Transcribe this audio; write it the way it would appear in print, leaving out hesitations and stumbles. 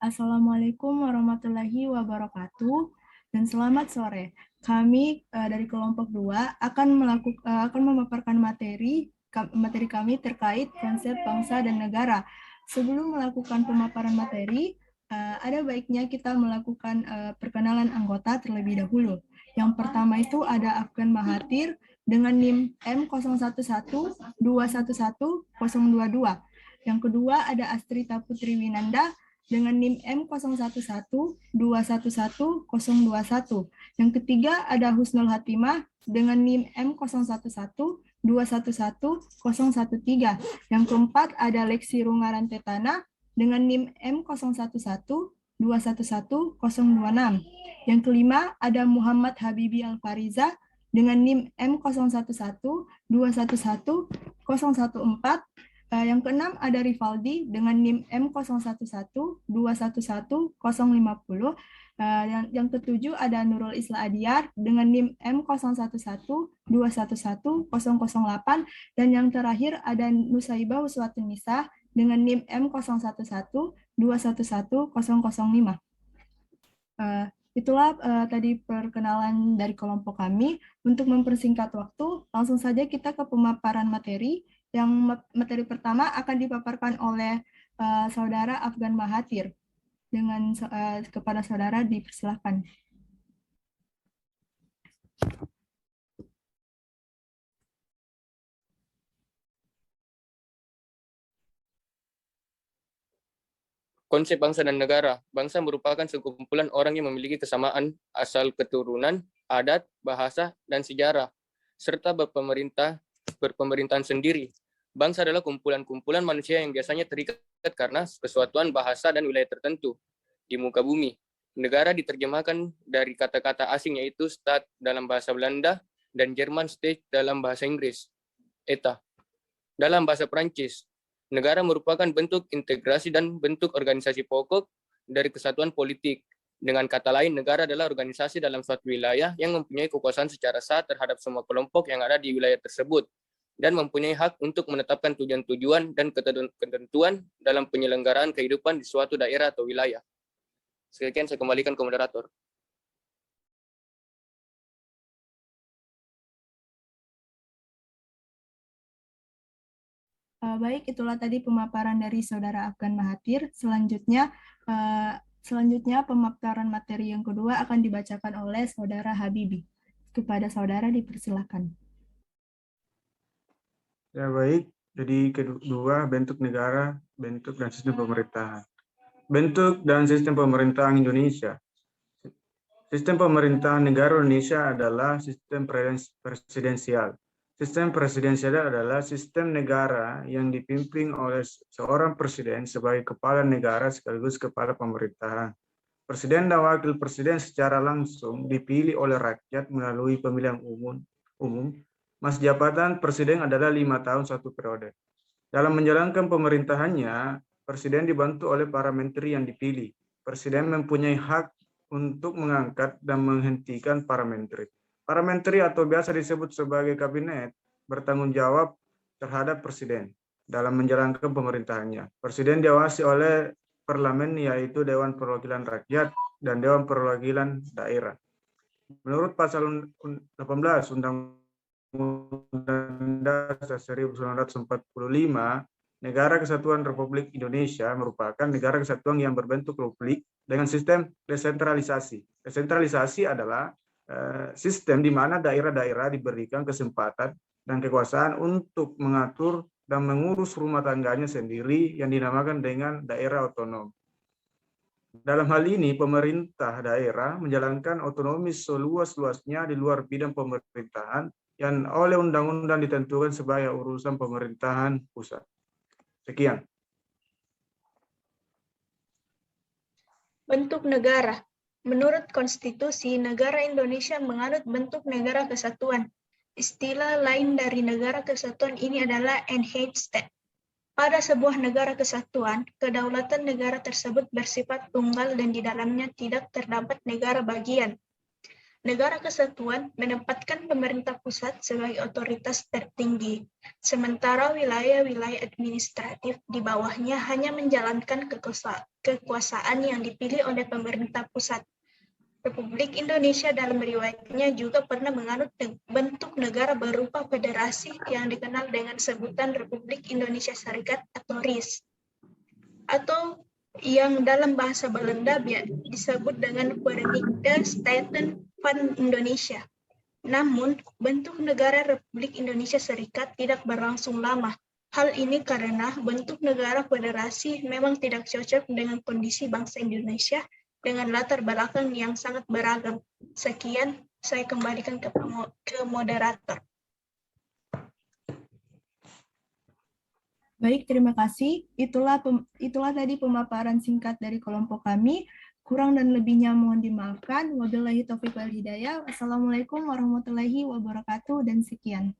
Assalamualaikum warahmatullahi wabarakatuh dan selamat sore. Kami dari kelompok 2 akan memaparkan materi kami terkait konsep bangsa dan negara. Sebelum melakukan pemaparan materi, ada baiknya kita melakukan perkenalan anggota terlebih dahulu. Yang pertama itu ada Afgan Mahathir dengan NIM M0112110022. Yang kedua ada Astrita Putri Winanda dengan NIM M0112110021. Yang ketiga ada Husnul Hatimah dengan NIM M0112111013. Yang keempat ada Lexi Rungaran Tetana dengan NIM M0112111026. Yang kelima ada Muhammad Habibi Al-Fariza dengan NIM M0112111014. Yang keenam ada Rivaldi dengan NIM M0112111050. Yang ketujuh ada Nurul Isla Adiar dengan NIM M0112111008. Dan yang terakhir ada Nusaibah Uswatun Nisa dengan NIM M0112111005. Itulah tadi perkenalan dari kelompok kami. Untuk mempersingkat waktu, langsung saja kita ke pemaparan materi. Yang materi pertama akan dipaparkan oleh Saudara Afgan Mahathir. Kepada saudara dipersilakan. Konsep bangsa dan negara. Bangsa merupakan sekumpulan orang yang memiliki kesamaan asal keturunan, adat, bahasa, dan sejarah, serta berpemerintahan sendiri. Bangsa adalah kumpulan-kumpulan manusia yang biasanya terikat karena kesatuan bahasa dan wilayah tertentu di muka bumi. Negara diterjemahkan dari kata-kata asing yaitu Staat dalam bahasa Belanda dan German State dalam bahasa Inggris, Eta. Dalam bahasa Perancis, negara merupakan bentuk integrasi dan bentuk organisasi pokok dari kesatuan politik. Dengan kata lain, negara adalah organisasi dalam suatu wilayah yang mempunyai kekuasaan secara sah terhadap semua kelompok yang ada di wilayah tersebut dan mempunyai hak untuk menetapkan tujuan-tujuan dan ketentuan dalam penyelenggaraan kehidupan di suatu daerah atau wilayah. Sekian saya kembalikan ke moderator. Baik, itulah tadi pemaparan dari Saudara Afgan Mahathir. Selanjutnya pemaparan materi yang kedua akan dibacakan oleh Saudara Habibi. Kepada saudara dipersilakan. Ya baik, jadi kedua bentuk negara, bentuk dan sistem pemerintahan. Bentuk dan sistem pemerintahan Indonesia. Sistem pemerintahan negara Indonesia adalah sistem presidensial. Sistem presidensial adalah sistem negara yang dipimpin oleh seorang presiden sebagai kepala negara sekaligus kepala pemerintahan. Presiden dan wakil presiden secara langsung dipilih oleh rakyat melalui pemilihan umum. Masa jabatan presiden adalah 5 tahun 1 periode. Dalam menjalankan pemerintahannya, presiden dibantu oleh para menteri yang dipilih. Presiden mempunyai hak untuk mengangkat dan menghentikan para menteri. Para menteri atau biasa disebut sebagai kabinet bertanggung jawab terhadap presiden dalam menjalankan pemerintahannya. Presiden diawasi oleh parlemen yaitu Dewan Perwakilan Rakyat dan Dewan Perwakilan Daerah. Menurut pasal 18 Undang-Undang Dasar 1945, Negara Kesatuan Republik Indonesia merupakan negara kesatuan yang berbentuk republik dengan sistem desentralisasi. Desentralisasi adalah sistem di mana daerah-daerah diberikan kesempatan dan kekuasaan untuk mengatur dan mengurus rumah tangganya sendiri yang dinamakan dengan daerah otonom. Dalam hal ini, pemerintah daerah menjalankan otonomi seluas-luasnya di luar bidang pemerintahan yang oleh undang-undang ditentukan sebagai urusan pemerintahan pusat. Sekian. Bentuk negara. Menurut konstitusi, negara Indonesia menganut bentuk negara kesatuan. Istilah lain dari negara kesatuan ini adalah enhanced state. Pada sebuah negara kesatuan, kedaulatan negara tersebut bersifat tunggal dan di dalamnya tidak terdapat negara bagian. Negara kesatuan menempatkan pemerintah pusat sebagai otoritas tertinggi, sementara wilayah-wilayah administratif di bawahnya hanya menjalankan kekuasaan yang dipilih oleh pemerintah pusat. Republik Indonesia dalam riwayatnya juga pernah menganut bentuk negara berupa federasi yang dikenal dengan sebutan Republik Indonesia Serikat atau RIS, atau yang dalam bahasa Belanda disebut dengan Verenigde Staten van Indonesia. Namun, bentuk negara Republik Indonesia Serikat tidak berlangsung lama. Hal ini karena bentuk negara federasi memang tidak cocok dengan kondisi bangsa Indonesia dengan latar belakang yang sangat beragam. Sekian, saya kembalikan ke moderator. Baik, terima kasih. Itulah tadi pemaparan singkat dari kelompok kami. Kurang dan lebihnya mohon dimaafkan. Wabillahi taufiq wal hidayah. Wassalamualaikum warahmatullahi wabarakatuh dan sekian.